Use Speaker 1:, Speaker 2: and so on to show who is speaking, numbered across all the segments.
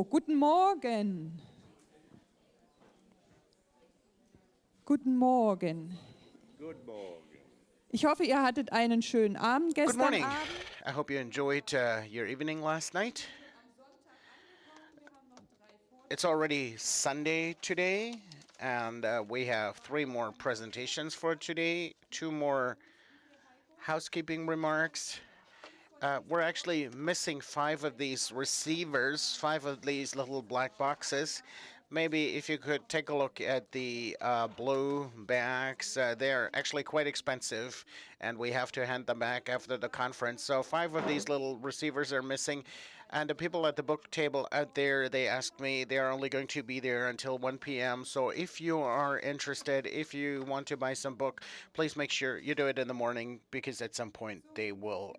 Speaker 1: So, guten Morgen. Guten Morgen.
Speaker 2: Good morning.
Speaker 1: Ich hoffe, ihr hattet einen schönen Abend
Speaker 2: Good
Speaker 1: gestern
Speaker 2: morning.
Speaker 1: Abend.
Speaker 2: I hope you enjoyed your evening last night. It's already Sunday today, and we have 3 more presentations for today, 2 more housekeeping remarks. We're actually missing 5 of these receivers, 5 of these little black boxes. Maybe if you could take a look at the blue bags. They're actually quite expensive, and we have to hand them back after the conference. So 5 of these little receivers are missing. And the people at the book table out there, they asked me they are only going to be there until 1 p.m. So if you are interested, if you want to buy some book, please make sure you do it in the morning, because at some point they will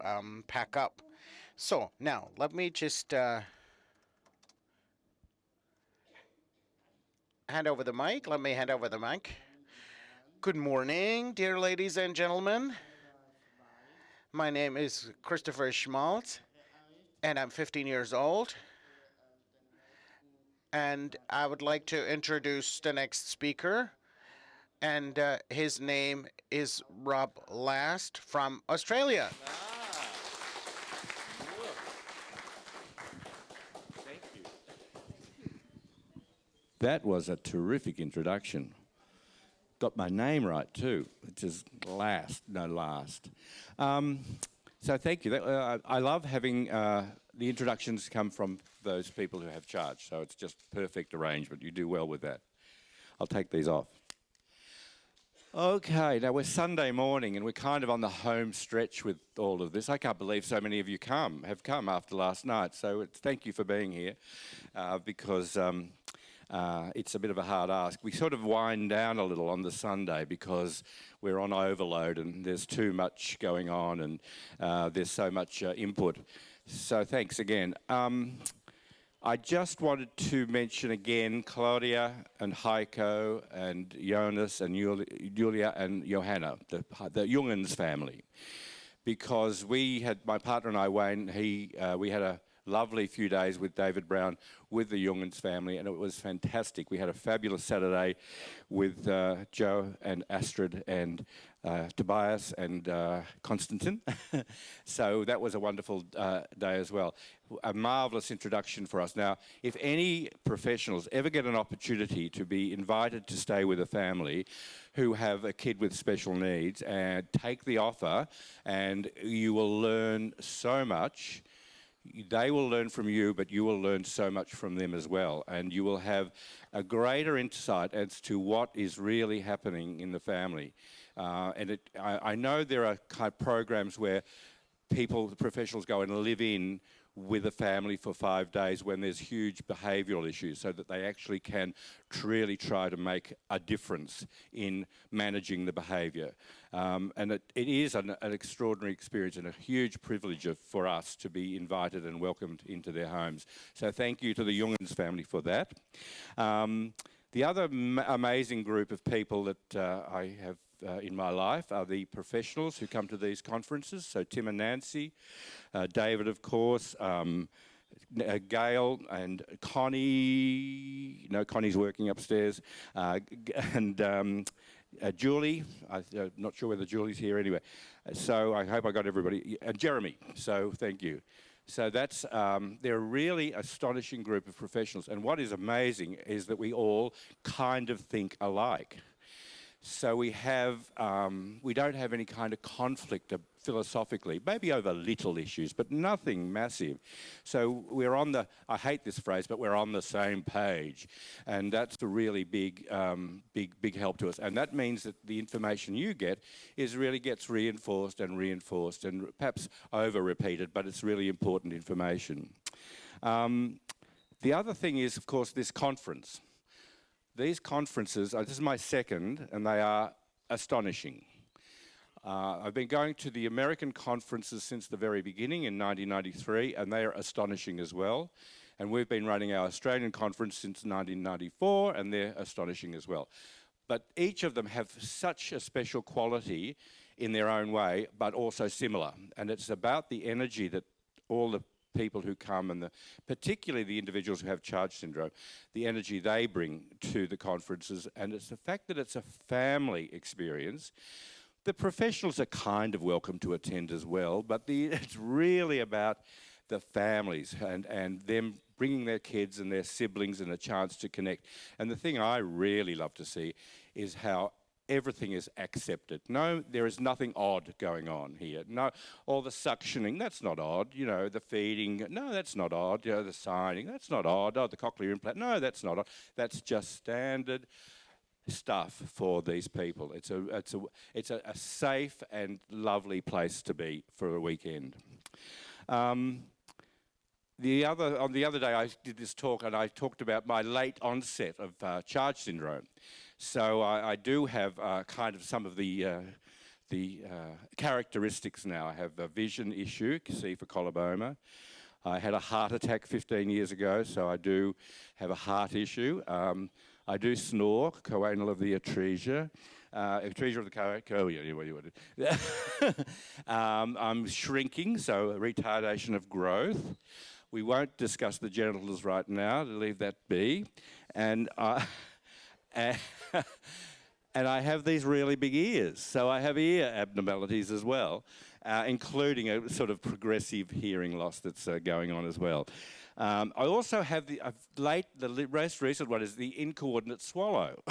Speaker 2: pack up. So now let me just hand over the mic. Let me hand over the mic. Good morning, dear ladies and gentlemen. My name is Christopher Schmaltz, and I'm 15 years old. And I would like to introduce the next speaker. And his name is Rob Last from Australia.
Speaker 3: Thank you. That was a terrific introduction. Got my name right too, which is last. So thank you. I love having the introductions come from those people who have charge. So it's just perfect arrangement. You do well with that. I'll take these off. Okay, now we're Sunday morning and we're kind of on the home stretch with all of this. I can't believe so many of you have come after last night. So thank you for being here, because it's a bit of a hard ask. We sort of wind down a little on the Sunday because we're on overload and there's too much going on, and there's so much input. So thanks again. I just wanted to mention again Claudia and Heiko and Jonas and Julia and Johanna, the Jungens family, because my partner and I, Wayne, we had a lovely few days with David Brown with the Jungens family, and it was fantastic. We had a fabulous Saturday with Joe and Astrid and Tobias and Konstantin. So that was a wonderful day as well. A marvellous introduction for us. Now, if any professionals ever get an opportunity to be invited to stay with a family who have a kid with special needs, and take the offer, and you will learn so much. They will learn from you, but you will learn so much from them as well. And you will have a greater insight as to what is really happening in the family. I know there are kind of programs where the professionals go and live in with a family for 5 days when there's huge behavioural issues, so that they actually can really try to make a difference in managing the behaviour. And it is an extraordinary experience and a huge privilege for us to be invited and welcomed into their homes. So thank you to the Jungens family for that. The other amazing group of people that I have in my life are the professionals who come to these conferences. So Tim and Nancy, David, of course, Gail and Connie. No, Connie's working upstairs. And Julie. I'm not sure whether Julie's here anyway. So I hope I got everybody. And Jeremy. So thank you. So they're a really astonishing group of professionals. And what is amazing is that we all kind of think alike. So we don't have any kind of conflict philosophically, maybe over little issues, but nothing massive. So we're I hate this phrase, but we're on the same page. And that's a really big help to us. And that means that the information you get really gets reinforced and perhaps over-repeated, but it's really important information. The other thing is, of course, this conference. These conferences, this is my second, and they are astonishing. I've been going to the American conferences since the very beginning in 1993, and they are astonishing as well. And we've been running our Australian conference since 1994, and they're astonishing as well. But each of them have such a special quality in their own way, but also similar. And it's about the energy that all the people who come and particularly the individuals who have charge syndrome, the energy they bring to the conferences, and it's the fact that it's a family experience. The professionals are kind of welcome to attend as well, but it's really about the families and them bringing their kids and their siblings and a chance to connect. And the thing I really love to see is how everything is accepted. No, there is nothing odd going on here. No, all the suctioning, that's not odd. You know, the feeding, no, that's not odd. You know, the signing, that's not odd. Oh, the cochlear implant, no, that's not odd. That's just standard stuff for these people. It's a safe and lovely place to be for a weekend. On the other day, I did this talk and I talked about my late onset of charge syndrome. So I do have kind of some of the characteristics now. I have a vision issue, C for coloboma. I had a heart attack 15 years ago, so I do have a heart issue. I do snore, coanal of the atresia. Atresia of the I'm shrinking, so retardation of growth. We won't discuss the genitals right now, to leave that be. And and I have these really big ears, so I have ear abnormalities as well, including a sort of progressive hearing loss that's going on as well. I also have the most recent one is the incoordinate swallow.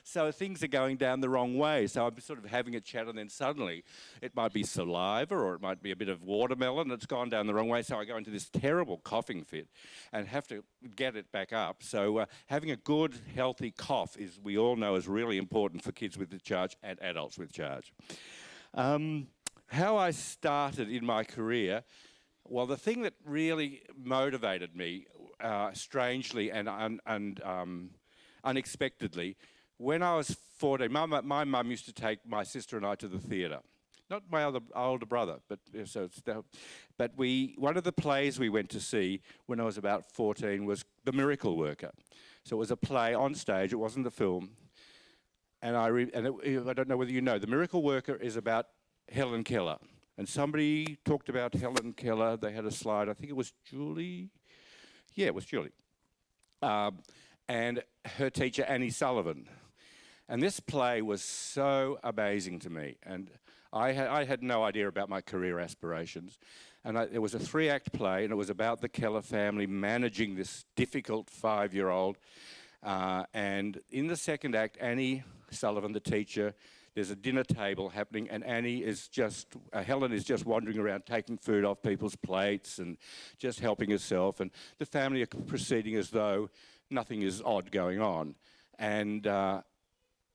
Speaker 3: So things are going down the wrong way. So I'm sort of having a chat and then suddenly it might be saliva or it might be a bit of watermelon that's gone down the wrong way. So I go into this terrible coughing fit and have to get it back up. So having a good, healthy cough is, we all know, is really important for kids with the charge and adults with charge. How I started in my career, well, the thing that really motivated me, strangely and unexpectedly, when I was 14, my mum used to take my sister and I to the theatre. Not my older brother, but one of the plays we went to see when I was about 14 was The Miracle Worker. So it was a play on stage. It wasn't a film. And I don't know whether you know, The Miracle Worker is about Helen Keller. And somebody talked about Helen Keller. They had a slide. I think it was Julie. Yeah, it was Julie. And her teacher, Annie Sullivan. And this play was so amazing to me. And I had no idea about my career aspirations. And it was a 3-act play, and it was about the Keller family managing this difficult 5-year-old. And in the second act, Annie Sullivan, the teacher, there's a dinner table happening, and Helen is just wandering around taking food off people's plates and just helping herself. And the family are proceeding as though nothing is odd going on. And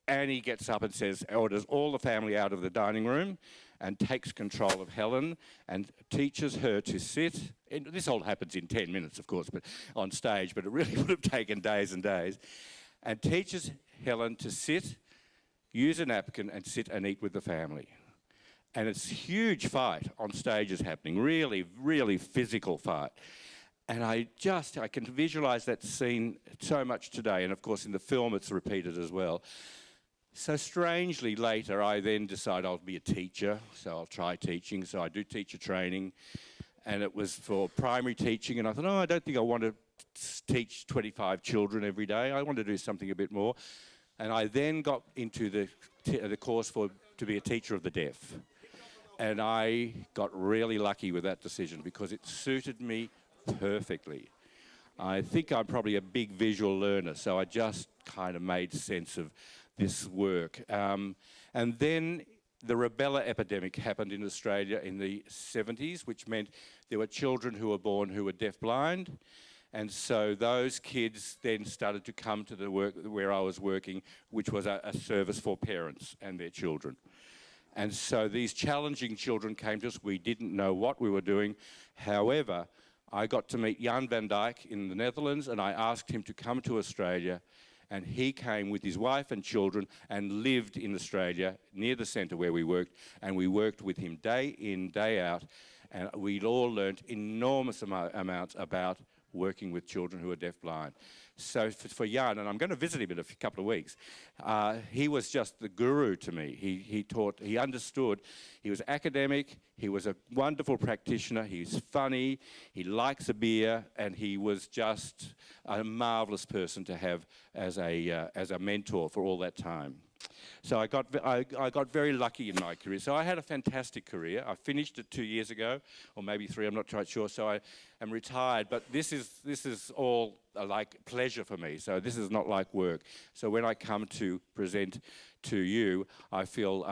Speaker 3: Annie gets up and orders all the family out of the dining room and takes control of Helen and teaches her to sit. And this all happens in 10 minutes, of course, but on stage, but it really would have taken days and days. And teaches Helen to sit, use a napkin and sit and eat with the family. And it's a huge fight on stage is happening, really, really physical fight. And I can visualize that scene so much today. And of course in the film it's repeated as well. So strangely later I then decide I'll be a teacher. So I'll try teaching. So I do teacher training. And it was for primary teaching. And I thought, I don't think I want to teach 25 children every day. I want to do something a bit more. And I then got into the course to be a teacher of the deaf. And I got really lucky with that decision because it suited me perfectly. I think I'm probably a big visual learner, so I just kind of made sense of this work. And then the Rubella Epidemic happened in Australia in the 70s, which meant there were children who were born who were deaf-blind. And so those kids then started to come to the work where I was working, which was a service for parents and their children. And so these challenging children came to us. We didn't know what we were doing. However, I got to meet Jan van Dijk in the Netherlands, and I asked him to come to Australia. And he came with his wife and children and lived in Australia near the centre where we worked. And we worked with him day in, day out. And we'd all learnt enormous amounts about working with children who are deafblind. So for Jan, and I'm going to visit him in a couple of weeks, he was just the guru to me. He taught, he understood, he was academic, he was a wonderful practitioner, he's funny, he likes a beer, and he was just a marvellous person to have as a mentor for all that time. So I got very lucky in my career. So I had a fantastic career. I finished it 2 years ago, or maybe 3, I'm not quite sure. So I am retired, but this is all like pleasure for me. So this is not like work. So when I come to present to you, I feel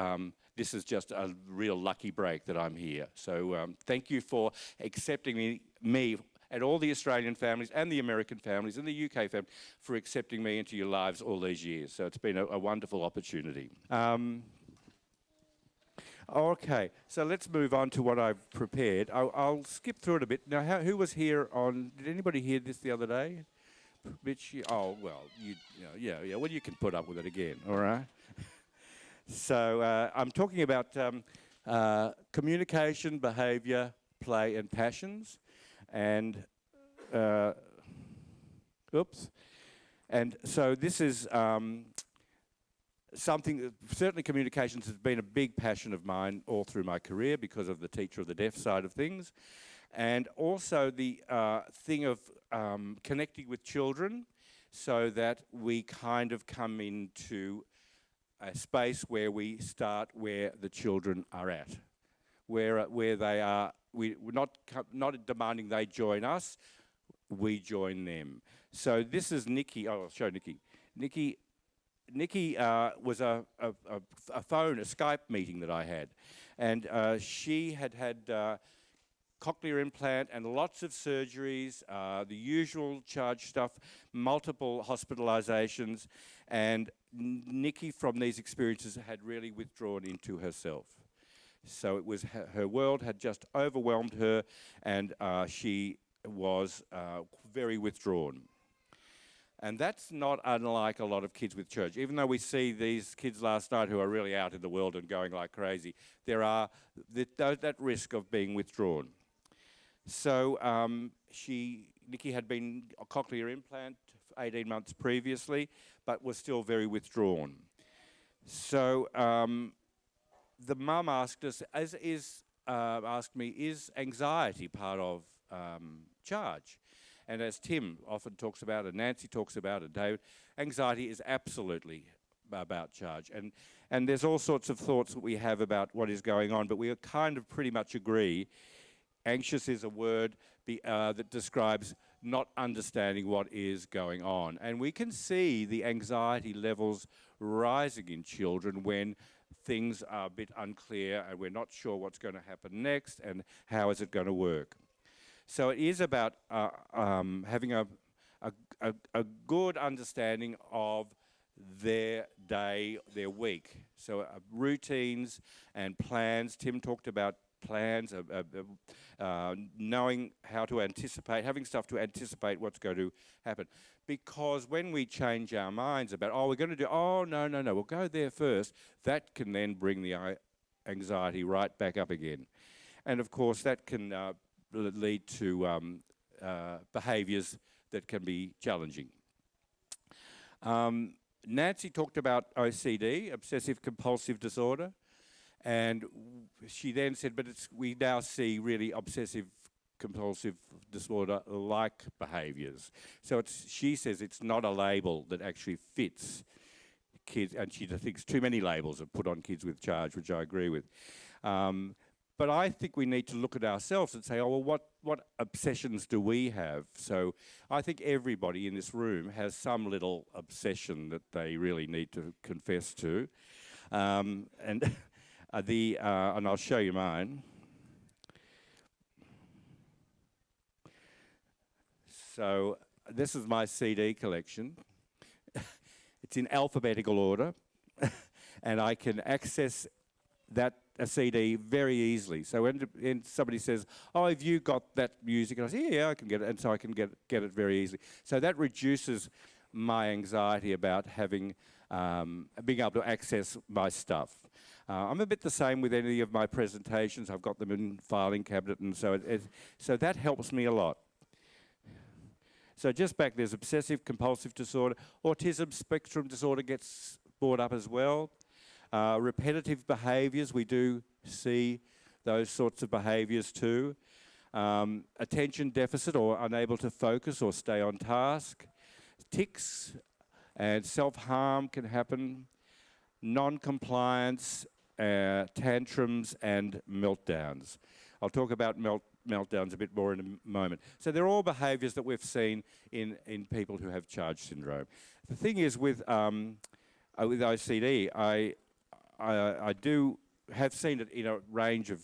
Speaker 3: this is just a real lucky break that I'm here. So thank you for accepting me and all the Australian families and the American families and the UK families for accepting me into your lives all these years. So it's been a wonderful opportunity. Okay, so let's move on to what I've prepared. I'll skip through it a bit. Now, who was here on, did anybody hear this the other day? Mitch, oh, well, yeah, well, you can put up with it again, all right? So I'm talking about communication, behaviour, play and passions. And, and so this is something, certainly communications has been a big passion of mine all through my career because of the teacher of the deaf side of things. And also the thing of connecting with children so that we kind of come into a space where we start where the children are at, where they are. We're not demanding they join us, we join them. So this is Nikki. Oh, I'll show Nikki. Nikki was a Skype meeting that I had. And she had cochlear implant and lots of surgeries, the usual charge stuff, multiple hospitalizations. And Nikki, from these experiences, had really withdrawn into herself. So it was her world had just overwhelmed her, and she was very withdrawn. And that's not unlike a lot of kids with church. Even though we see these kids last night who are really out in the world and going like crazy, there are that risk of being withdrawn. So Nikki had been a cochlear implant 18 months previously, but was still very withdrawn. So the mum asked us, asked me, is anxiety part of charge? And as Tim often talks about, and Nancy talks about, and David, anxiety is absolutely about charge. And there's all sorts of thoughts that we have about what is going on, but we kind of pretty much agree. Anxious is a word that describes not understanding what is going on. And we can see the anxiety levels rising in children when things are a bit unclear and we're not sure what's going to happen next and how is it going to work. So it is about having a good understanding of their day, their week. So routines and plans. Tim talked about plans, knowing how to anticipate, having stuff to anticipate what's going to happen. Because when we change our minds about, oh, we're going to do, oh, no, we'll go there first, that can then bring the anxiety right back up again. And of course, that can lead to behaviours that can be challenging. Nancy talked about OCD, obsessive compulsive disorder, and she then said, but we now see really obsessive compulsive disorder-like behaviours. So she says it's not a label that actually fits kids, and she thinks too many labels are put on kids with charge, which I agree with. But I think we need to look at ourselves and say, oh, well, what obsessions do we have? So I think everybody in this room has some little obsession that they really need to confess to. And I'll show you mine. So this is my CD collection. It's in alphabetical order, and I can access a CD very easily. So when somebody says, oh, have you got that music? And I say, yeah, I can get it. And so I can get it very easily. So that reduces my anxiety about being able to access my stuff. I'm a bit the same with any of my presentations. I've got them in filing cabinet, and so that helps me a lot. So just back, there's obsessive compulsive disorder. Autism spectrum disorder gets brought up as well. Repetitive behaviours, we do see those sorts of behaviours too. Attention deficit or unable to focus or stay on task. Tics and self-harm can happen. Non-compliance, tantrums and meltdowns. I'll talk about meltdowns a bit more in a moment. So they're all behaviours that we've seen in people who have charge syndrome. The thing is with OCD, I do have seen it in a range of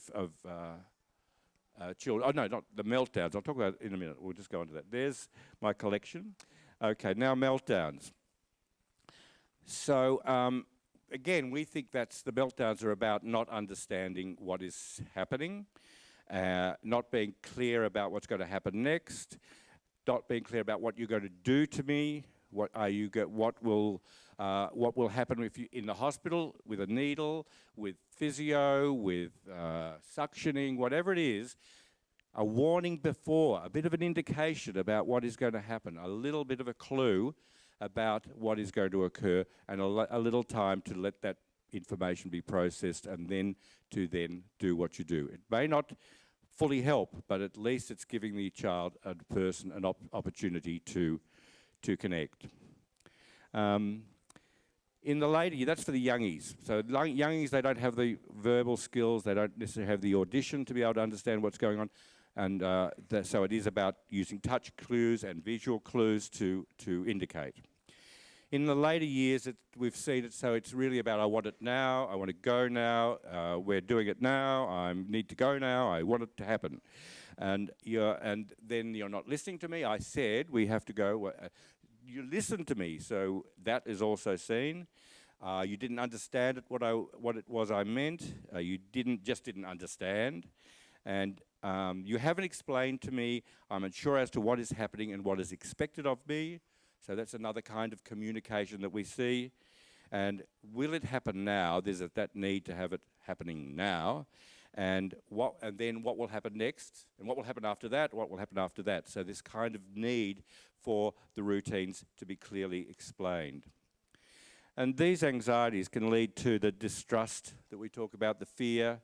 Speaker 3: children. Oh no, not the meltdowns. I'll talk about it in a minute. We'll just go into that. There's my collection. Okay, now meltdowns. So again, we think that's the meltdowns are about not understanding what is happening, not being clear about what's going to happen next, not being clear about what you're going to do to me, what will happen if you in the hospital with a needle, with physio, with suctioning, whatever it is. A warning before, a bit of an indication about what is going to happen, a little bit of a clue about what is going to occur, and a little time to let that information be processed and then do what you do. It may not fully help, but at least it's giving the child and person an opportunity to connect. In the later years, that's for the youngies. So youngies, they don't have the verbal skills, they don't necessarily have the audition to be able to understand what's going on. And so it is about using touch clues and visual clues to indicate. In the later years, we've seen it, so it's really about I want it now, I want to go now, we're doing it now, I need to go now, I want it to happen. And then you're not listening to me, I said we have to go, you listen to me, so that is also seen. You didn't understand it, what it was I meant, you didn't understand. And you haven't explained to me, I'm unsure as to what is happening and what is expected of me. So that's another kind of communication that we see. And will it happen now? There's that need to have it happening now. And then what will happen next? And what will happen after that? What will happen after that? So this kind of need for the routines to be clearly explained. And these anxieties can lead to the distrust that we talk about, the fear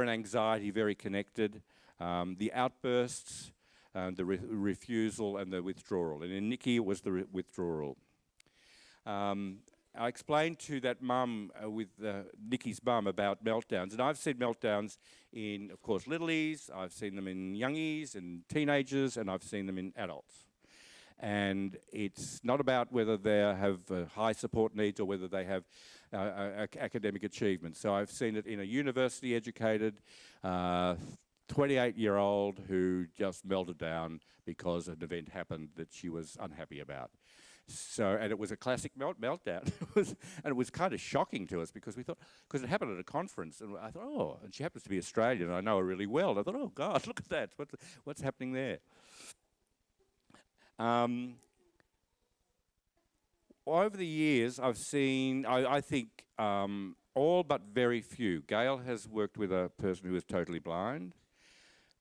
Speaker 3: and anxiety very connected, the outbursts, the refusal and the withdrawal. And in Nikki, it was the withdrawal. I explained to that mum, with Nikki's mum, about meltdowns. And I've seen meltdowns in, of course, littlies, I've seen them in youngies and teenagers, and I've seen them in adults. And it's not about whether they have high support needs or whether they have academic achievement. So I've seen it in a university-educated 28-year-old who just melted down because an event happened that she was unhappy about. So, and it was a classic meltdown. And it was kind of shocking to us because we thought, because it happened at a conference, and I thought, oh, and she happens to be Australian, and I know her really well. And I thought, oh God, look at that, what's happening there? Over the years, I've seen, I think, all but very few. Gail has worked with a person who is totally blind,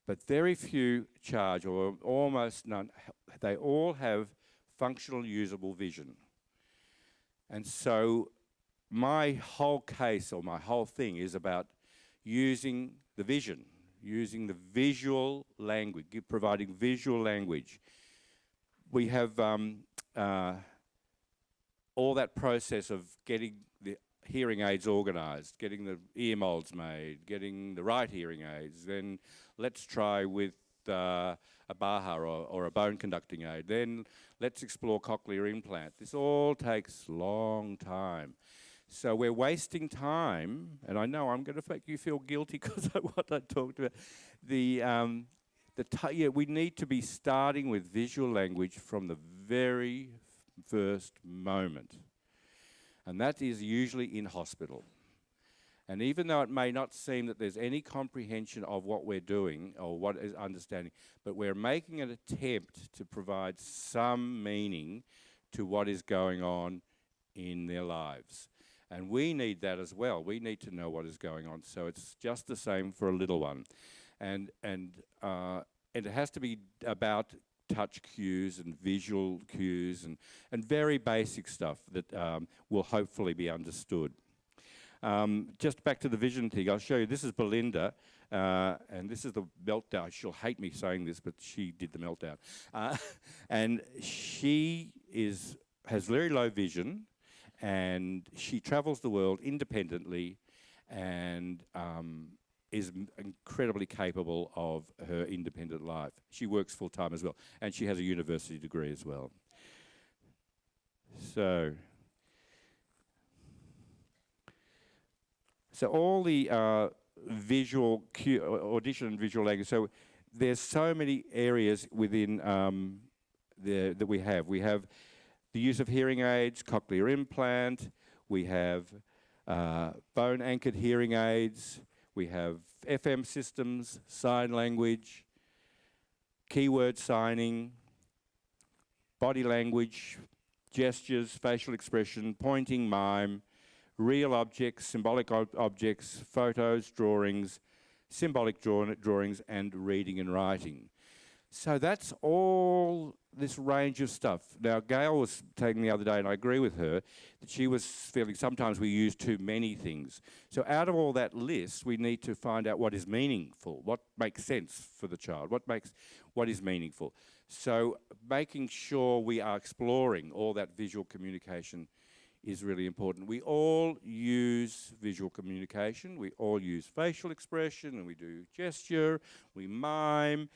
Speaker 3: but very few charge, or almost none. They all have functional usable vision. And so my whole case, or my whole thing, is about using the vision, using the visual language, providing visual language. We have all that process of getting the hearing aids organised, getting the ear molds made, getting the right hearing aids, then let's try with a BAHA or a bone conducting aid, then let's explore cochlear implant. This all takes a long time. So we're wasting time, and I know I'm going to make you feel guilty because of what I talked about. We need to be starting with visual language from the very first moment. And that is usually in hospital. And even though it may not seem that there's any comprehension of what we're doing or what is understanding, but we're making an attempt to provide some meaning to what is going on in their lives. And we need that as well. We need to know what is going on. So it's just the same for a little one. And it has to be about touch cues and visual cues and very basic stuff that will hopefully be understood. Just back to the vision thing, I'll show you. This is Belinda, and this is the meltdown. She'll hate me saying this, but she did the meltdown. And she has very low vision, and she travels the world independently and is incredibly capable of her independent life. She works full-time as well, and she has a university degree as well. So all the visual audition and visual language. So there's so many areas within that we have. We have the use of hearing aids, cochlear implant. We have bone-anchored hearing aids. We have FM systems, sign language, keyword signing, body language, gestures, facial expression, pointing, mime, real objects, symbolic objects, photos, drawings, symbolic drawings, and reading and writing. So that's all this range of stuff. Now, Gail was saying the other day, and I agree with her, that she was feeling sometimes we use too many things. So out of all that list, we need to find out what is meaningful, what makes sense for the child, what is meaningful. So making sure we are exploring all that visual communication is really important. We all use visual communication. We all use facial expression, and we do gesture, we mime.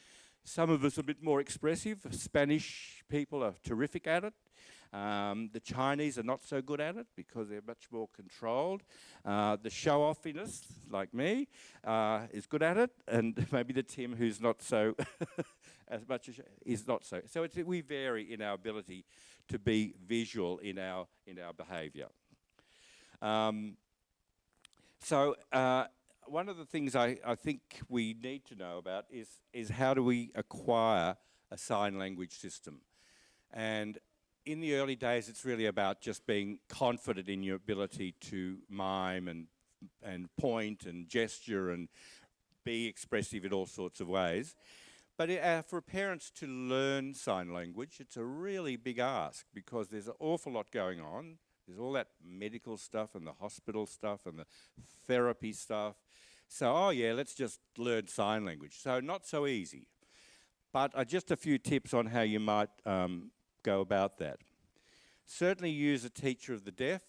Speaker 3: Some of us are a bit more expressive. Spanish people are terrific at it. The Chinese are not so good at it because they're much more controlled. The show-offiness, like me, is good at it, and maybe the Tim, who's not so as much as is not so. So we vary in our ability to be visual in our behaviour. One of the things I think we need to know about is how do we acquire a sign language system. And in the early days, it's really about just being confident in your ability to mime and point and gesture and be expressive in all sorts of ways. But for parents to learn sign language, it's a really big ask because there's an awful lot going on. There's all that medical stuff and the hospital stuff and the therapy stuff. So, oh yeah, let's just learn sign language. So not so easy. But just a few tips on how you might go about that. Certainly use a teacher of the deaf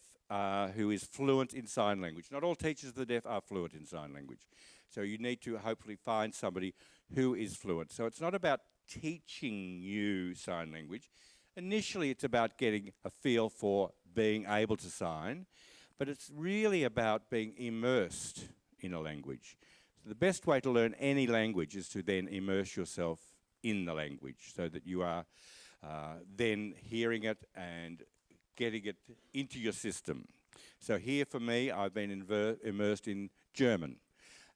Speaker 3: who is fluent in sign language. Not all teachers of the deaf are fluent in sign language. So you need to hopefully find somebody who is fluent. So it's not about teaching you sign language. Initially, it's about getting a feel for being able to sign, but it's really about being immersed in a language. So the best way to learn any language is to then immerse yourself in the language so that you are then hearing it and getting it into your system. So here for me, I've been immersed in German.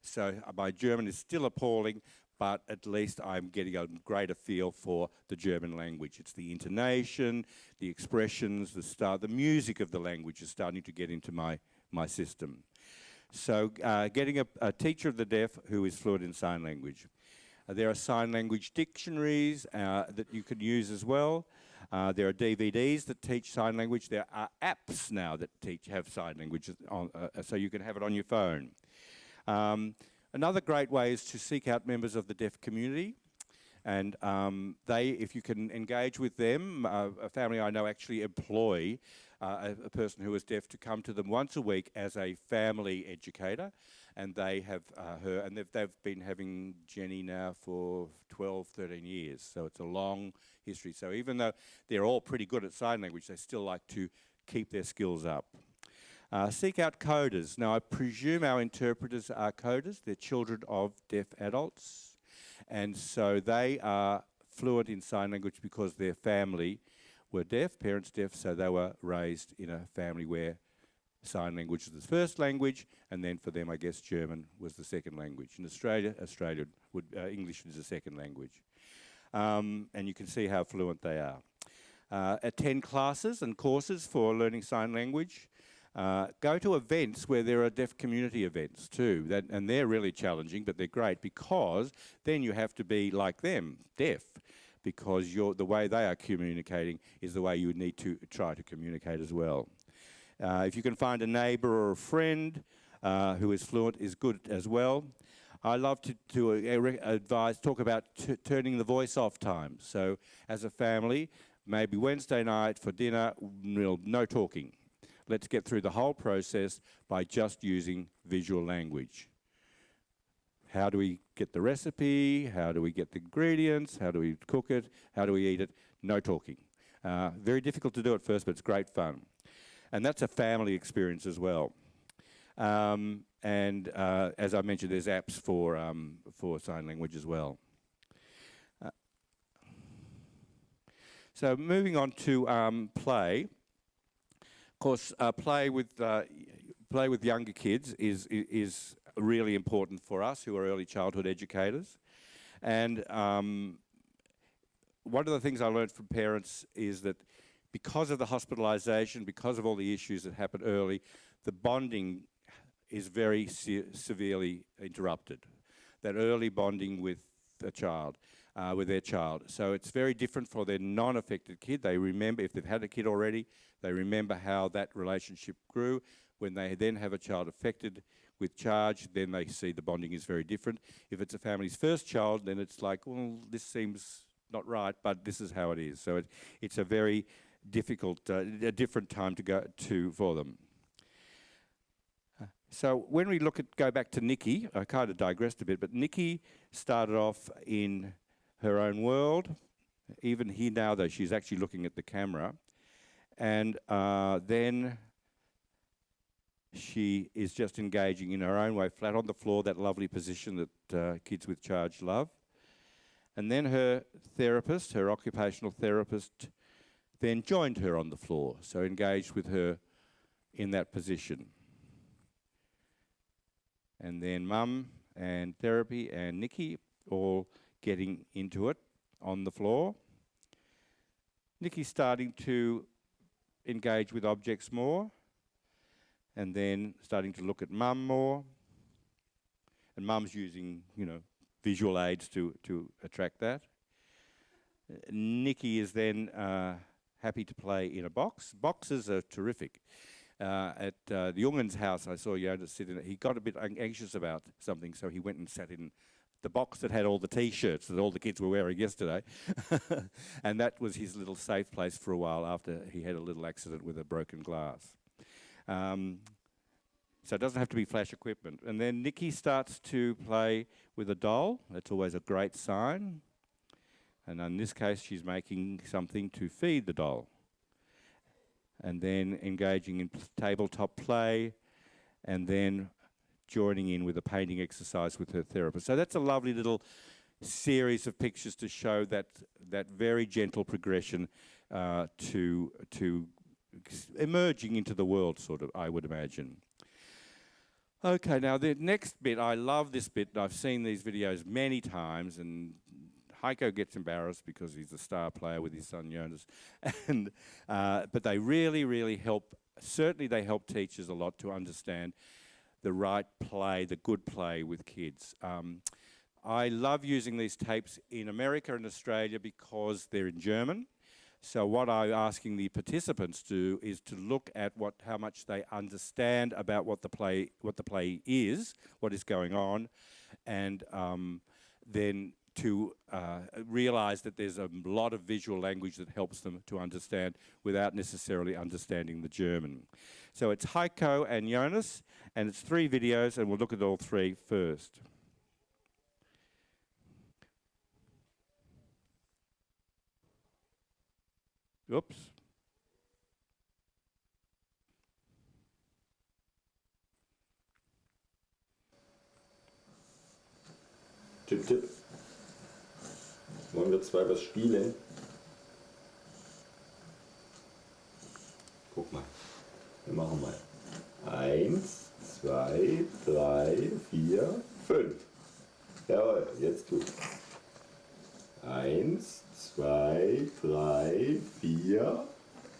Speaker 3: So my German is still appalling, but at least I'm getting a greater feel for the German language. It's the intonation, the expressions, the music of the language is starting to get into my system. So getting a teacher of the deaf who is fluent in sign language. There are sign language dictionaries that you can use as well. There are DVDs that teach sign language. There are apps now that have sign language, so you can have it on your phone. Another great way is to seek out members of the deaf community. And if you can engage with them, a family I know actually employ a person who is deaf to come to them once a week as a family educator. And they have her, and they've been having Jenny now for 12, 13 years. So it's a long history. So even though they're all pretty good at sign language, they still like to keep their skills up. Seek out coders. Now, I presume our interpreters are coders. They're children of deaf adults. And so they are fluent in sign language because their family were deaf, parents deaf, so they were raised in a family where sign language was the first language, and then for them, I guess, German was the second language. In Australia English is the second language. And you can see how fluent they are. Attend classes and courses for learning sign language. Go to events where there are deaf community events too, and they're really challenging, but they're great because then you have to be like them, deaf. because the way they are communicating is the way you would need to try to communicate as well. If you can find a neighbour or a friend who is fluent is good as well. I love to talk about turning the voice off time. So as a family, maybe Wednesday night for dinner, no talking. Let's get through the whole process by just using visual language. How do we get the recipe? How do we get the ingredients? How do we cook it? How do we eat it? No talking. Very difficult to do at first, but it's great fun. And that's a family experience as well. As I mentioned, there's apps for sign language as well. So moving on to play. Of course, play with younger kids is really important for us who are early childhood educators. And one of the things I learned from parents is that because of the hospitalisation, because of all the issues that happen early, the bonding is very severely interrupted. That early bonding with the child, with their child. So it's very different for their non-affected kid. They remember, if they've had a kid already, they remember how that relationship grew. When they then have a child affected with charge, then they see the bonding is very different. If it's a family's first child, then it's like, well, this seems not right, but this is how it is. So it's a very difficult, a different time to go to for them. So when we go back to Nikki, I kind of digressed a bit, but Nikki started off in her own world. Even here now, though, she's actually looking at the camera. And then she is just engaging in her own way, flat on the floor, that lovely position that kids with charge love. And then her therapist, her occupational therapist, then joined her on the floor, so engaged with her in that position. And then Mum and therapy and Nikki all getting into it on the floor. Nikki's starting to engage with objects more, and then starting to look at Mum more. And Mum's using, visual aids to attract that. Nikki is then happy to play in a box. Boxes are terrific. At the Jungen's house, I saw Jonas sit in it. He got a bit anxious about something, so he went and sat in the box that had all the T-shirts that all the kids were wearing yesterday. And that was his little safe place for a while after he had a little accident with a broken glass. So it doesn't have to be flash equipment. And then Nikki starts to play with a doll. That's always a great sign. And in this case, she's making something to feed the doll. And then engaging in tabletop play, and then joining in with a painting exercise with her therapist. So that's a lovely little series of pictures to show that very gentle progression to emerging into the world, sort of, I would imagine. Okay, now the next bit, I love this bit. I've seen these videos many times, and Heiko gets embarrassed because he's a star player with his son Jonas. And but they really, really help. Certainly they help teachers a lot to understand the right play, the good play with kids. I love using these tapes in America and Australia because they're in German. So what I'm asking the participants to do is to look at how much they understand about what the play is, what is going on, and then to realize that there's a lot of visual language that helps them to understand without necessarily understanding the German. So it's Heiko and Jonas, and it's 3 videos, and we'll look at all 3 first. Oops.
Speaker 4: Tipp, Tipp. Wollen wir 2 was spielen? Guck mal. Wir machen mal 1, 2, 3, 4, 5. Jawohl, jetzt gut. 1, 2, 3, 4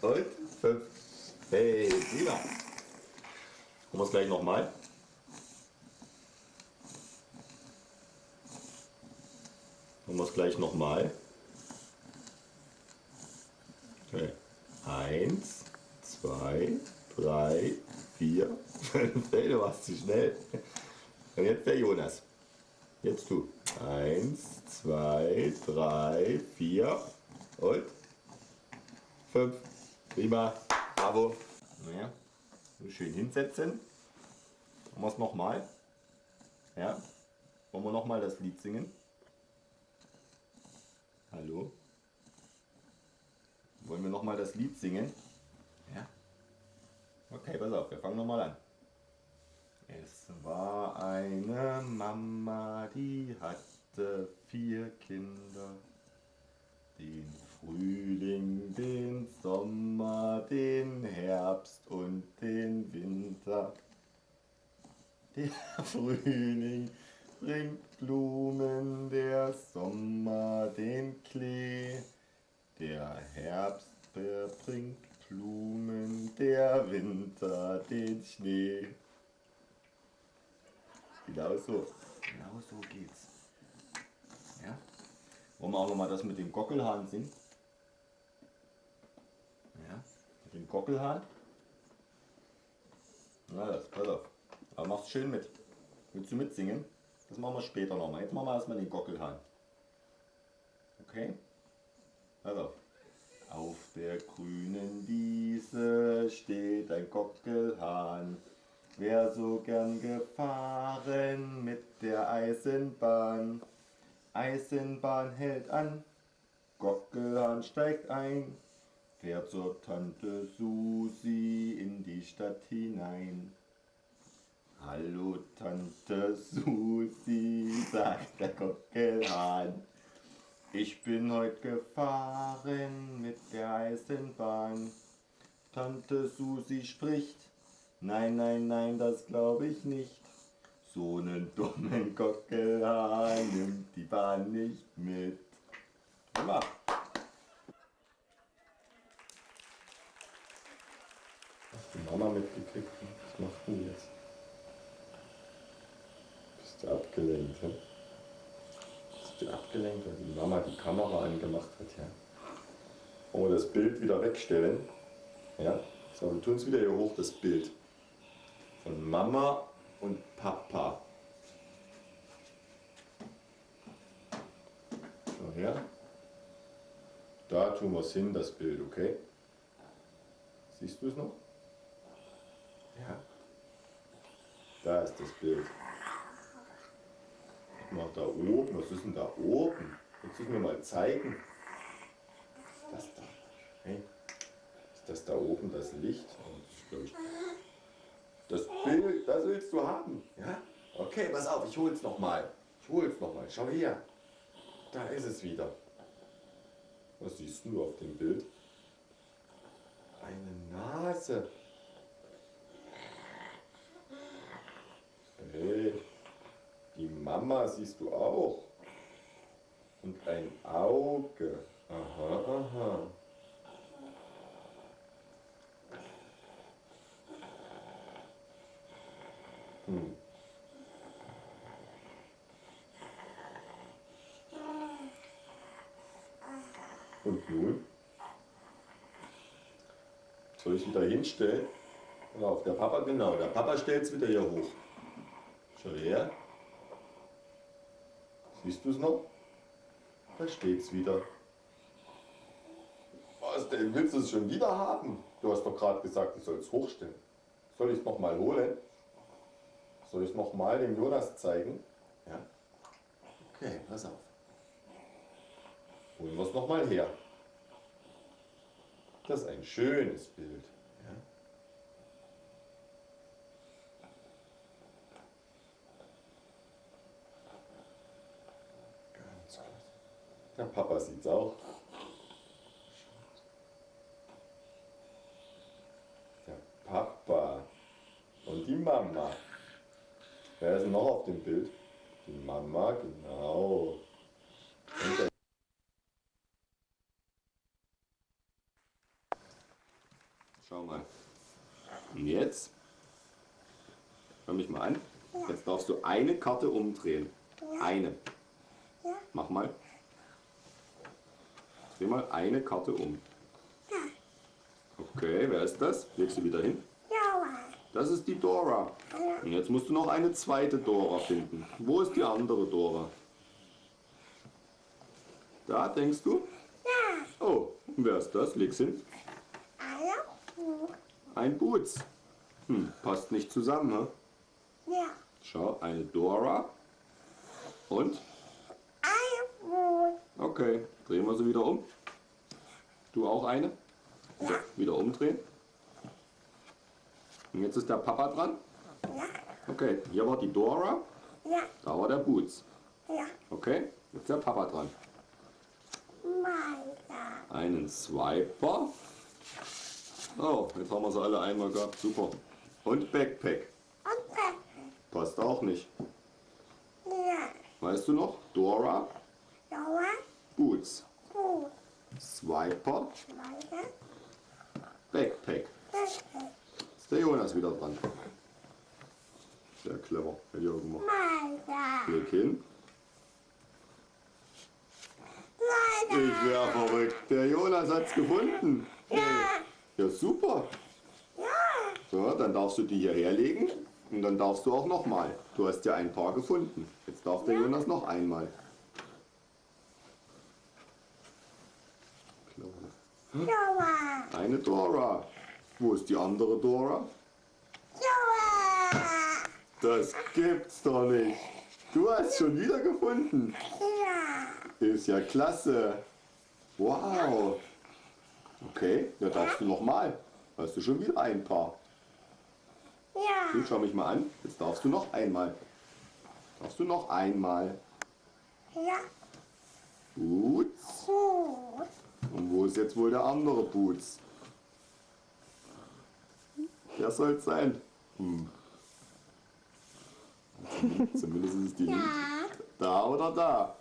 Speaker 4: und 5. Hey, prima. Machen wir es gleich nochmal. Machen wir es gleich nochmal. Okay. 1, 2, 3, 4, 5. Hey, du warst zu schnell. Und jetzt der Jonas. Jetzt du. 1, 2, 3, 4 und 5. Prima. Bravo. Naja, schön hinsetzen. Machen wir es nochmal. Ja. Wollen wir nochmal das Lied singen? Hallo? Wollen wir nochmal das Lied singen? Ja. Okay, pass auf, wir fangen nochmal an. Es war eine Mama, die hatte 4 Kinder. Den Frühling, den Sommer, den Herbst und den Winter. Der Frühling bringt Blumen, der Sommer den Klee. Der Herbst bringt Blumen, der Winter den Schnee. Genau so geht's. Ja? Wollen wir auch nochmal das mit dem Gockelhahn singen? Ja, mit dem Gockelhahn. Na, das, pass auf. Aber mach's schön mit. Willst du mitsingen? Das machen wir später nochmal. Jetzt machen wir erstmal den Gockelhahn. Okay? Pass auf. Auf der grünen Wiese steht ein Gockelhahn. Wär so gern gefahren mit der Eisenbahn. Eisenbahn hält an, Gockelhahn steigt ein, fährt zur Tante Susi in die Stadt hinein. Hallo Tante Susi, sagt der Gockelhahn. Ich bin heute gefahren mit der Eisenbahn. Tante Susi spricht, nein, nein, nein, das glaube ich nicht. So einen dummen Gockelhahn nimmt die Bahn nicht mit. Prima. Hast die Mama mitgekriegt? Was macht denn die jetzt? Bist du abgelenkt, hä? Bist du abgelenkt, weil die Mama die Kamera angemacht hat, ja? Wollen wir das Bild wieder wegstellen? Ja? So, wir tun es wieder hier hoch, das Bild. Von Mama und Papa. Schau her. Da tun wir es hin, das Bild, okay? Siehst du es noch? Ja. Da ist das Bild. Mal da oben, was ist denn da oben? Kannst du es mir mal zeigen? Das da. Hey. Ist das da oben das Licht? Das Bild, das willst du haben, ja? Okay, pass auf, ich hol's nochmal. Schau her. Da ist es wieder. Was siehst du auf dem Bild? Eine Nase. Hey, die Mama siehst du auch. Und ein Auge. Aha, aha. Und nun? Soll ich es wieder hinstellen? Auf der Papa, genau, der Papa stellt es wieder hier hoch. Schau her. Siehst du es noch? Da steht es wieder. Was denn? Willst du es schon wieder haben? Du hast doch gerade gesagt, ich soll es hochstellen. Soll ich es nochmal holen? Soll ich es nochmal dem Jonas zeigen? Ja? Okay, pass auf. Holen wir es nochmal her. Das ist ein schönes Bild. Ja? Ganz klasse. Der Papa sieht es auch. Der Papa und die Mama. Wer ist denn noch auf dem Bild? Die Mama, genau. Und der Schau mal. Und jetzt, hör mich mal an, jetzt darfst du eine Karte umdrehen. Eine. Mach mal. Dreh mal eine Karte um. Okay, wer ist das? Legst du wieder hin? Das ist die Dora. Und jetzt musst du noch eine zweite Dora finden. Wo ist die andere Dora? Da, denkst du? Oh, und wer ist das? Leg's hin. Ein Boots. Passt nicht zusammen, ne? Schau, eine Dora. Und? Okay, drehen wir sie wieder um. Du auch eine? Wieder umdrehen. Und jetzt ist der Papa dran? Okay, hier war die Dora. Da war der Boots. Okay, jetzt der Papa dran. Einen Swiper. Oh, jetzt haben wir sie alle einmal gehabt. Super. Und Backpack. Passt auch nicht. Weißt du noch? Dora. Boots. Swiper. Backpack. Ist der Jonas wieder dran. Sehr clever. Hätte ich auch gemacht. Leg hin. Ich wär verrückt. Der Jonas hat's gefunden. Ja, super. So, dann darfst du die hierher legen und dann darfst du auch nochmal. Du hast ja ein paar gefunden. Jetzt darf der Jonas noch einmal. Eine Dora. Wo ist die andere Dora? Das gibt's doch nicht. Du hast schon wieder gefunden. Ist ja klasse. Wow. Okay, ja darfst du nochmal. Hast du schon wieder ein paar. So, schau mich mal an. Jetzt darfst du noch einmal. Darfst du noch einmal. Boots. Und wo ist jetzt wohl der andere Boots? Der soll es sein. Zumindest ist es die da oder da.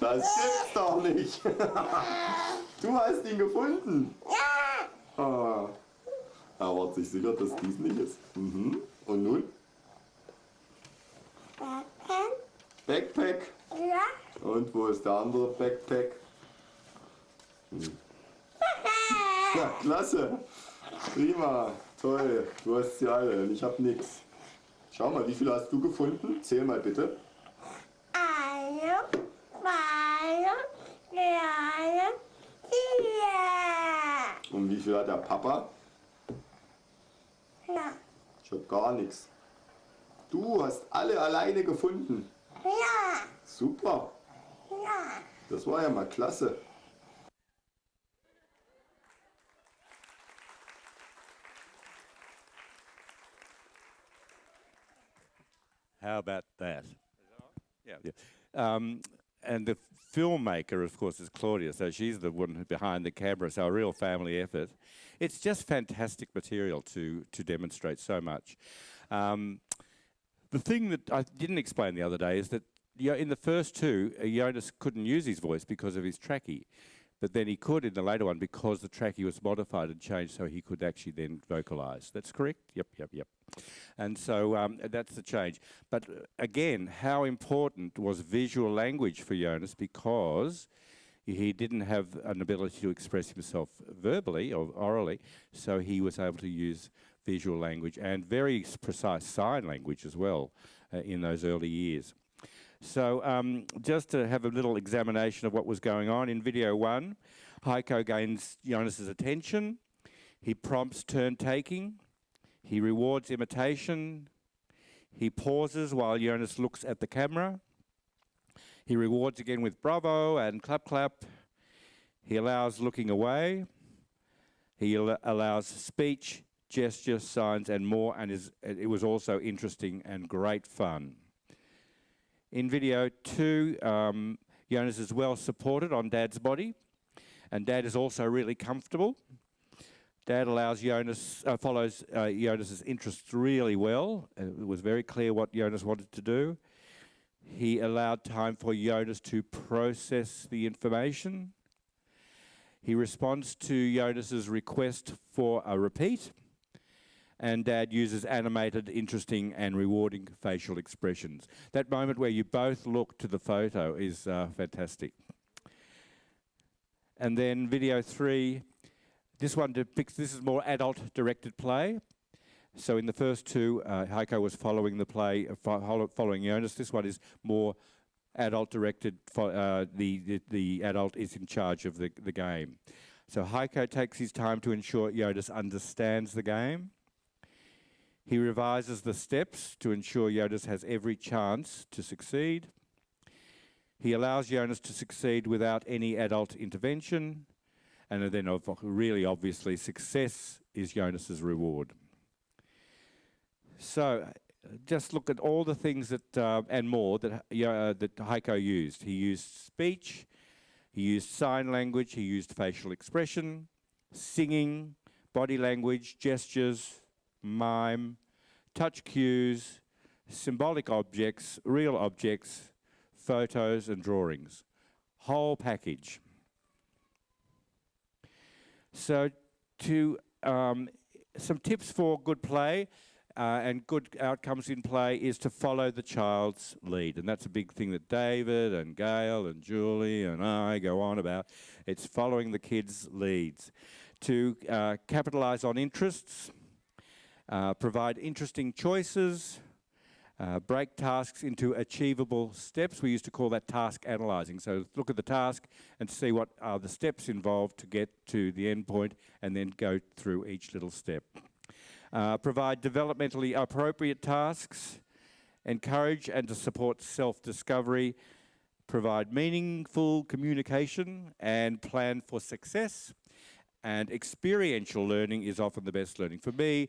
Speaker 4: Das gibt's doch nicht. Du hast ihn gefunden. Ah. Er war sich sicher, dass dies nicht ist. Und nun? Backpack. Und wo ist der andere Backpack? Ja, klasse. Prima. Toll. Du hast sie alle und ich hab nix. Schau mal, wie viele hast du gefunden? Zähl mal bitte.
Speaker 5: 1, 2, 3, 4.
Speaker 4: Und wie viel hat der Papa? Ich hab gar nichts. Du hast alle alleine gefunden. Super. Das war ja mal klasse.
Speaker 3: How about that? Yeah. And the filmmaker, of course, is Claudia, so she's the one behind the camera, so a real family effort. It's just fantastic material to demonstrate so much. The thing that I didn't explain the other day is that in the first two, Jonas couldn't use his voice because of his trachea. But then he could in the later one because the trachea was modified and changed so he could actually then vocalise. That's correct? Yep. And so that's the change. But again, how important was visual language for Jonas because he didn't have an ability to express himself verbally or orally, so he was able to use visual language and very precise sign language as well in those early years. So just to have a little examination of what was going on, in video 1, Heiko gains Jonas's attention, he prompts turn-taking, he rewards imitation, he pauses while Jonas looks at the camera, he rewards again with bravo and clap clap, he allows looking away, he allows speech, gesture, signs and more, and it was also interesting and great fun. In video 2, Jonas is well supported on Dad's body, and Dad is also really comfortable. Dad allows follows Jonas's interests really well. It was very clear what Jonas wanted to do. He allowed time for Jonas to process the information. He responds to Jonas's request for a repeat. And Dad uses animated, interesting and rewarding facial expressions. That moment where you both look to the photo is fantastic. And then video 3, this one depicts, this is more adult-directed play. So in the first two, Heiko was following the play, following Jonas. This one is more adult-directed. The adult is in charge of the game. So Heiko takes his time to ensure Jonas understands the game. He revises the steps to ensure Jonas has every chance to succeed. He allows Jonas to succeed without any adult intervention. And then really obviously success is Jonas's reward. So just look at all the things that and more that Heiko used. He used speech, he used sign language, he used facial expression, singing, body language, gestures, mime, touch cues, symbolic objects, real objects, photos and drawings. Whole package. So some tips for good play and good outcomes in play is to follow the child's lead. And that's a big thing that David and Gail and Julie and I go on about. It's following the kids' leads. To capitalise on interests, provide interesting choices, break tasks into achievable steps. We used to call that task analysing. So look at the task and see what are the steps involved to get to the end point and then go through each little step. Provide developmentally appropriate tasks, encourage and to support self-discovery, provide meaningful communication and plan for success. And experiential learning is often the best learning. For me,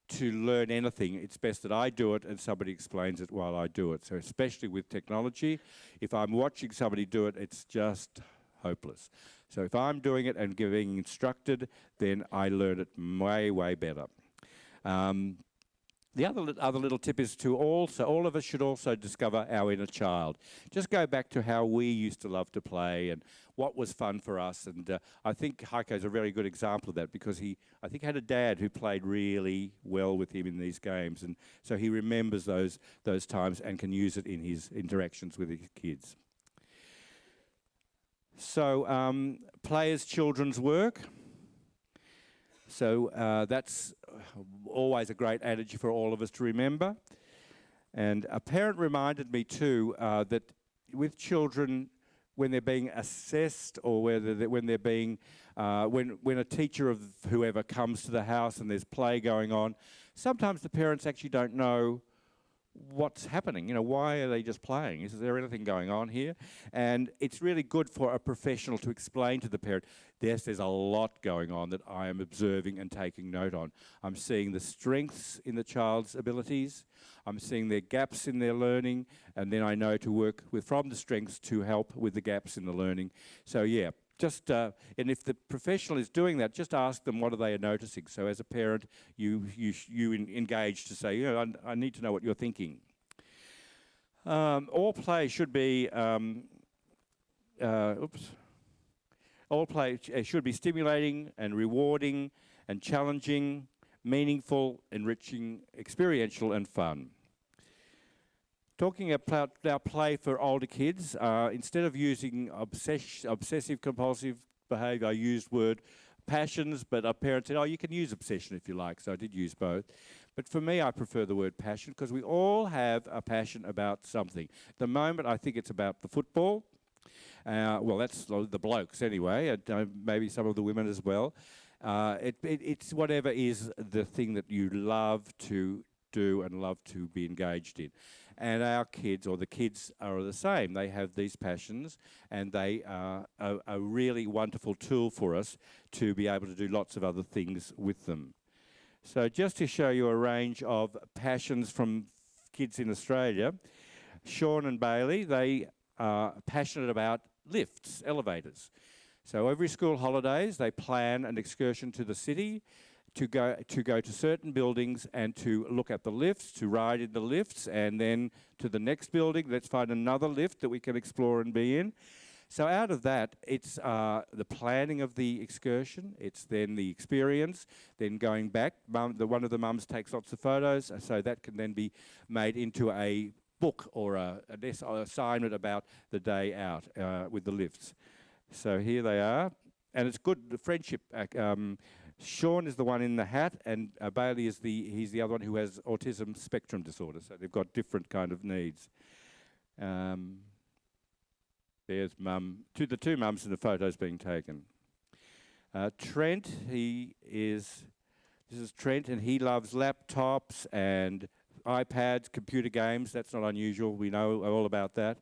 Speaker 3: to learn anything, it's best that I do it and somebody explains it while I do it. So especially with technology, if I'm watching somebody do it, it's just hopeless. So if I'm doing it and being instructed, then I learn it way, way better. The other little tip is to all of us should also discover our inner child. Just go back to how we used to love to play and what was fun for us. And I think Heiko is a very good example of that because I think, had a dad who played really well with him in these games. And so he remembers those times and can use it in his interactions with his kids. So play as children's work. So that's always a great adage for all of us to remember. And a parent reminded me too that with children, when they're being assessed or when they're being, when a teacher of whoever comes to the house and there's play going on, sometimes the parents actually don't know what's happening. You know, why are they just playing? Is there anything going on here? And it's really good for a professional to explain to the parent, yes, there's a lot going on that I am observing and taking note on. I'm seeing the strengths in the child's abilities. I'm seeing their gaps in their learning, and then I know to work from the strengths to help with the gaps in the learning. So yeah, just, and if the professional is doing that, just ask them what are they noticing. So as a parent, you engage to say, you know, I need to know what you're thinking. All play should be, all play should be stimulating and rewarding and challenging, meaningful, enriching, experiential and fun. Talking about our play for older kids, instead of using obsessive compulsive behaviour, I used word passions, but our parents said, oh, you can use obsession if you like, so I did use both. But for me, I prefer the word passion because we all have a passion about something. At the moment, I think it's about the football. Well, that's the blokes anyway, and maybe some of the women as well. It's whatever is the thing that you love to do and love to be engaged in. And our kids, or the kids, are the same. They have these passions, and they are a really wonderful tool for us to be able to do lots of other things with them. So just to show you a range of passions from kids in Australia, Sean and Bailey, they are passionate about lifts, elevators. So every school holidays, they plan an excursion to the city to go to certain buildings and to look at the lifts, to ride in the lifts, and then to the next building, let's find another lift that we can explore and be in. So out of that, it's the planning of the excursion, it's then the experience, then going back. One of the mums takes lots of photos, so that can then be made into a book or an assignment about the day out with the lifts. So here they are. and it's good, the friendship. Sean is the one in the hat, and Bailey is he's the other one who has autism spectrum disorder, so they've got different kind of needs. There's Mum, the two mums in the photos being taken. Trent, this is Trent, and he loves laptops and iPads, computer games. That's not unusual. We know all about that.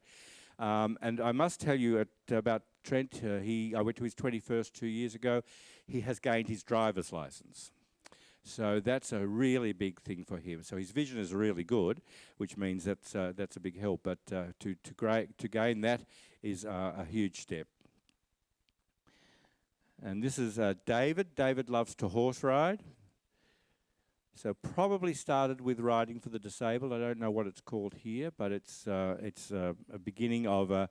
Speaker 3: And I must tell you about Trent. I went to his 21st 2 years ago. He has gained his driver's license. So that's a really big thing for him. So his vision is really good, which means that's a big help. But to gain that is a huge step. And this is David. David loves to horse ride. So probably started with riding for the disabled. I don't know what it's called here, but it's a beginning of a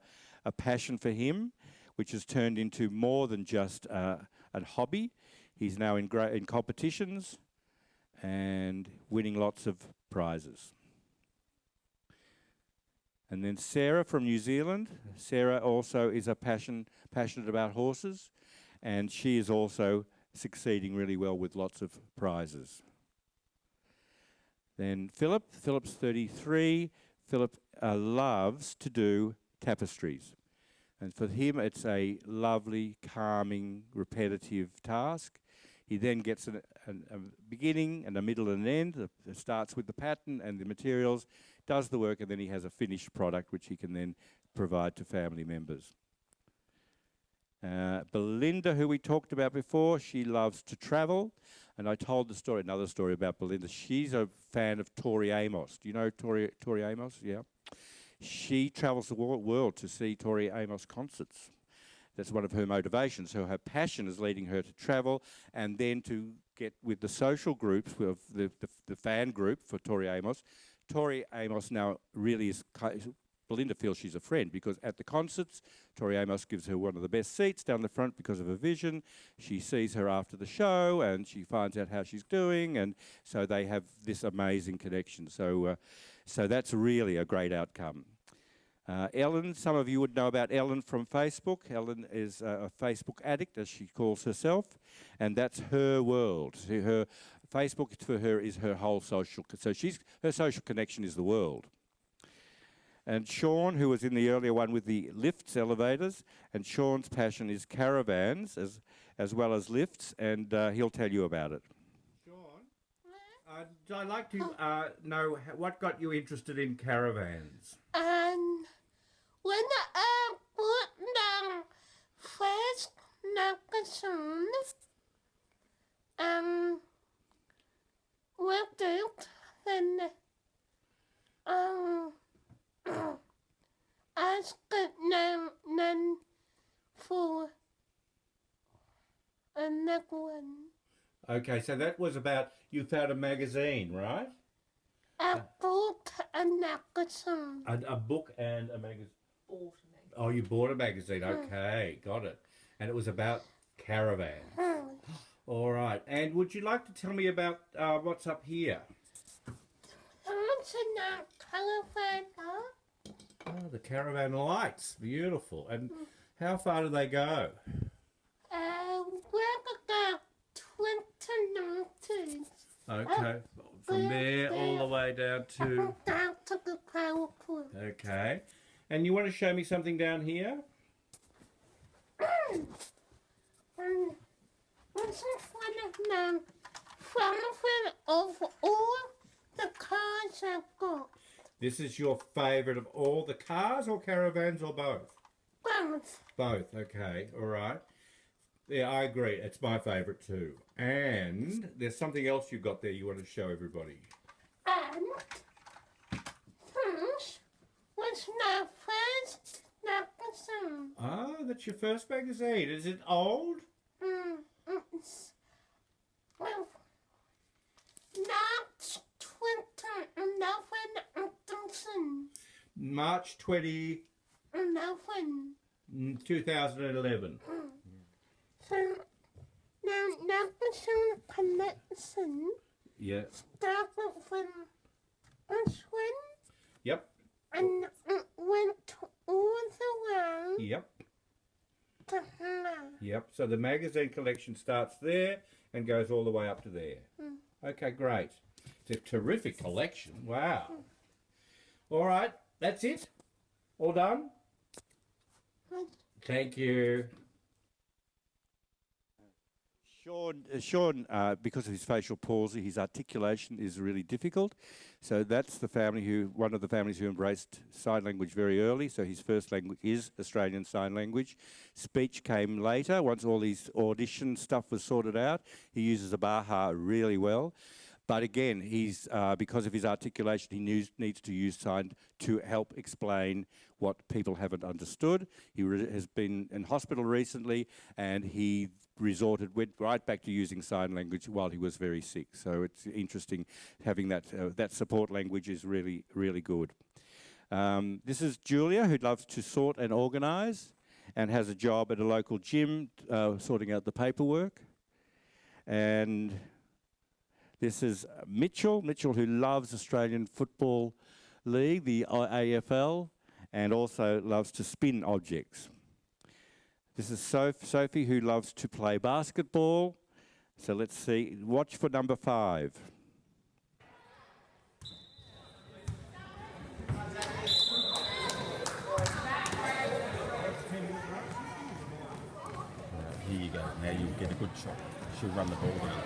Speaker 3: passion for him, which has turned into more than just a hobby. He's now in competitions and winning lots of prizes. And then Sarah from New Zealand. Sarah also is passionate about horses, and she is also succeeding really well with lots of prizes. Then Philip's 33. Philip loves to do tapestries. And for him, it's a lovely, calming, repetitive task. He then gets a beginning and a middle and an end. It starts with the pattern and the materials, does the work, and then he has a finished product which he can then provide to family members. Belinda, who we talked about before, she loves to travel. And I told another story about Belinda. She's a fan of Tori Amos. Do you know Tori Amos? Yeah. She travels the world to see Tori Amos concerts. That's one of her motivations. So her passion is leading her to travel and then to get with the social groups of the fan group for Tori Amos. Tori Amos now really is, Belinda feels she's a friend because at the concerts, Tori Amos gives her one of the best seats down the front because of her vision. She sees her after the show and she finds out how she's doing, and so they have this amazing connection. So that's really a great outcome. Ellen, some of you would know about Ellen from Facebook. Ellen is a Facebook addict, as she calls herself, and that's her world. Her Facebook for her is her whole social. So her social connection is the world. And Sean, who was in the earlier one with the lifts, elevators, and Sean's passion is caravans as well as lifts, and he'll tell you about it. Sean, I'd like to know what got you interested in caravans.
Speaker 5: When I put down first magazine, with it, then I got none for another one.
Speaker 3: Okay, so that was about, you found a magazine, right?
Speaker 5: A book and magazine.
Speaker 3: A book and a magazine. Oh, you bought a magazine. Okay, got it. And it was about caravans. All right. And would you like to tell me about what's up here?
Speaker 5: It's a caravan.
Speaker 3: Oh, the caravan lights. Beautiful. And how far do they go?
Speaker 5: We're about 20 meters.
Speaker 3: Okay. From there all the way down to...
Speaker 5: Down to the power plant.
Speaker 3: Okay. And you want to show me something down here?
Speaker 5: This is one of all the cars I've got.
Speaker 3: This is your favourite of all the cars or caravans or both?
Speaker 5: Both.
Speaker 3: Both, okay, all right. Yeah, I agree. It's my favourite too. And there's something else you've got there you want to show everybody.
Speaker 5: And this was my first magazine.
Speaker 3: Ah, that's your first magazine. Is it old?
Speaker 5: It's March 2011.
Speaker 3: March 20... 2011.
Speaker 5: So, now magazine collection
Speaker 3: Yeah.
Speaker 5: started from this one.
Speaker 3: Yep.
Speaker 5: And it went all the way
Speaker 3: Yep. Yep, so the magazine collection starts there and goes all the way up to there. Okay, great. It's a terrific collection. Wow. All right, that's it? All done? Thank you. Sean, because of his facial palsy, his articulation is really difficult. So that's one of the families who embraced sign language very early. So his first language is Australian Sign Language. Speech came later, once all his audition stuff was sorted out. He uses a Baha really well. But again, because of his articulation, he needs to use sign to help explain what people haven't understood. He has been in hospital recently, and he went right back to using sign language while he was very sick. So it's interesting having that support language is really, really good. This is Julia, who loves to sort and organise and has a job at a local gym sorting out the paperwork. And this is Mitchell, who loves Australian Football League, the AFL, and also loves to spin objects. This is Sophie, who loves to play basketball. So let's see, watch for number 5.
Speaker 4: Here you go. Now you'll get a good shot. She'll run the ball down.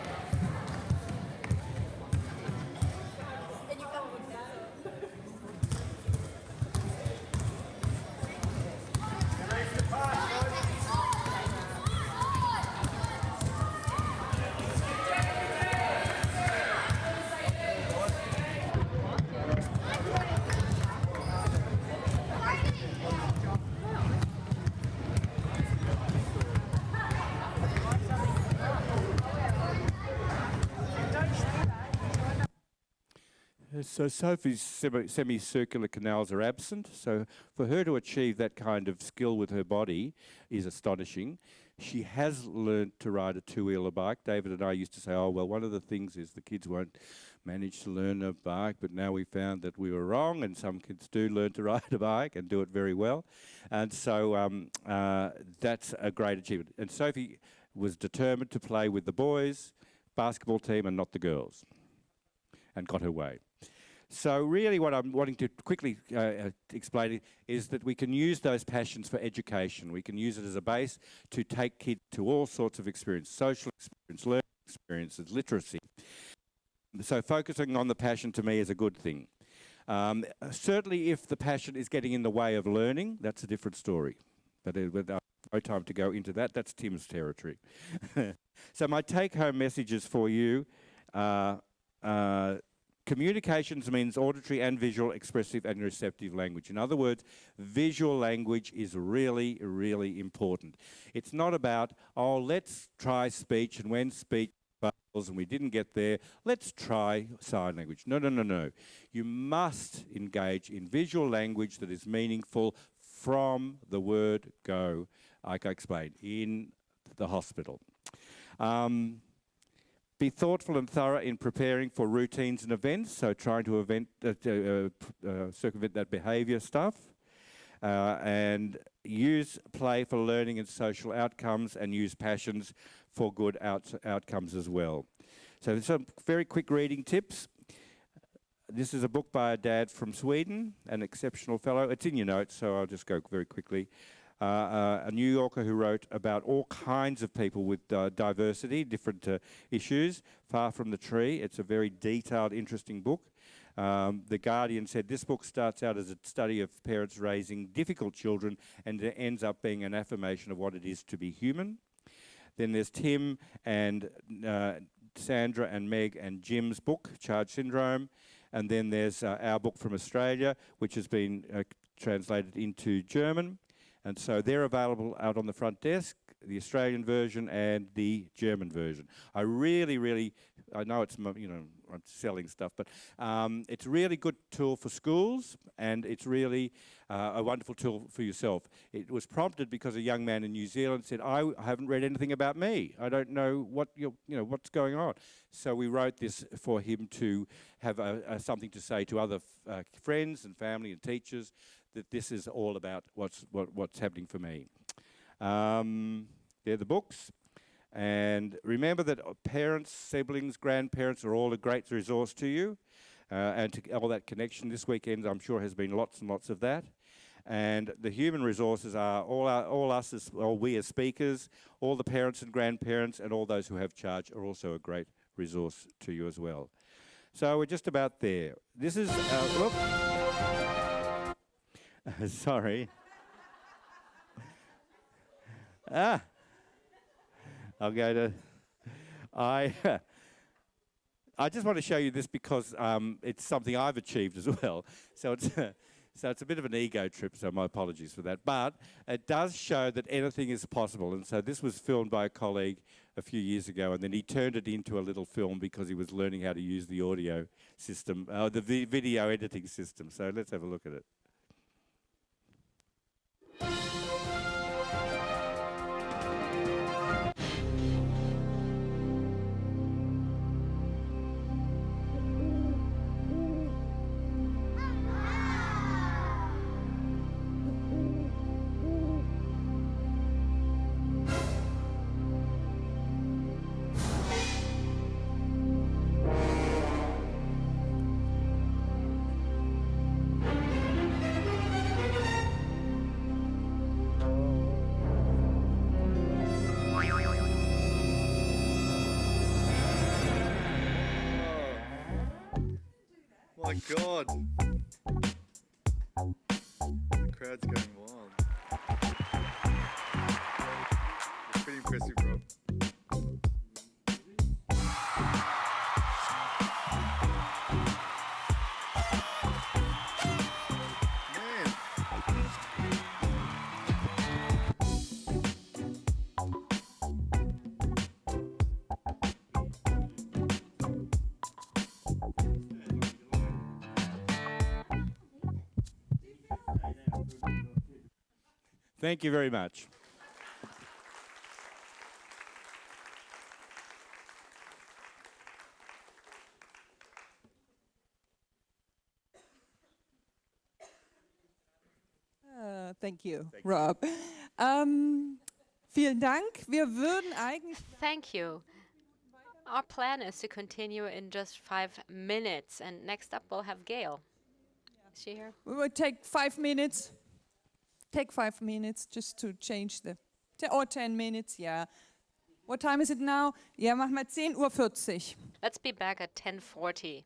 Speaker 3: So Sophie's semicircular canals are absent, so for her to achieve that kind of skill with her body is astonishing. She has learnt to ride a two-wheeler bike. David and I used to say, oh, well, one of the things is the kids won't manage to learn a bike, but now we found that we were wrong, and some kids do learn to ride a bike and do it very well. And so that's a great achievement. And Sophie was determined to play with the boys' basketball team and not the girls, and got her way. So really what I'm wanting to quickly explain is that we can use those passions for education. We can use it as a base to take kids to all sorts of experience, social experience, learning experiences, literacy. So focusing on the passion to me is a good thing. Certainly if the passion is getting in the way of learning, that's a different story. But with no time to go into that, that's Tim's territory. So my take-home messages for you are communications means auditory and visual, expressive and receptive language. In other words, visual language is really, really important. It's not about, oh, let's try speech, and when speech fails and we didn't get there, let's try sign language. No, no, no, no. You must engage in visual language that is meaningful from the word go, like I explained, in the hospital. Be thoughtful and thorough in preparing for routines and events, so trying to circumvent that behaviour stuff. And use play for learning and social outcomes, and use passions for good outcomes as well. So some very quick reading tips. This is a book by a dad from Sweden, an exceptional fellow. It's in your notes, so I'll just go very quickly. A New Yorker who wrote about all kinds of people with diversity, different issues, Far from the Tree. It's a very detailed, interesting book. The Guardian said this book starts out as a study of parents raising difficult children, and it ends up being an affirmation of what it is to be human. Then there's Tim and Sandra and Meg and Jim's book, Charge Syndrome. And then there's our book from Australia, which has been translated into German. And so they're available out on the front desk, the Australian version and the German version. I really, I know it's, you know, I'm selling stuff, but it's a really good tool for schools, and it's really a wonderful tool for yourself. It was prompted because a young man in New Zealand said, I haven't read anything about me. I don't know what what's going on. So we wrote this for him to have something to say to other friends and family and teachers, that this is all about what's happening for me. They're the books. And remember that parents, siblings, grandparents are all a great resource to you. And to all that connection this weekend, I'm sure, has been lots and lots of that. And the human resources are we as speakers, all the parents and grandparents, and all those who have charge are also a great resource to you as well. So we're just about there. This is, sorry. I'll go to, I just want to show you this because it's something I've achieved as well. So it's a bit of an ego trip, so my apologies for that. But it does show that anything is possible. And so this was filmed by a colleague a few years ago, and then he turned it into a little film because he was learning how to use the audio system, the video editing system. So let's have a look at it.
Speaker 6: My God! The crowd's going wild. It's pretty impressive, Rob. Man!
Speaker 3: Thank you very much.
Speaker 1: Thank you, Rob. Vielen Dank. Wir würden eigentlich...
Speaker 7: Thank you. Our plan is to continue in just 5 minutes, and next up we'll have Gail. Is she here?
Speaker 1: We will take 5 minutes. Take 5 minutes just to change the... Or 10 minutes, yeah. What time is it now? Ja, machen wir 10:40 Uhr.
Speaker 7: Let's be back at 10:40.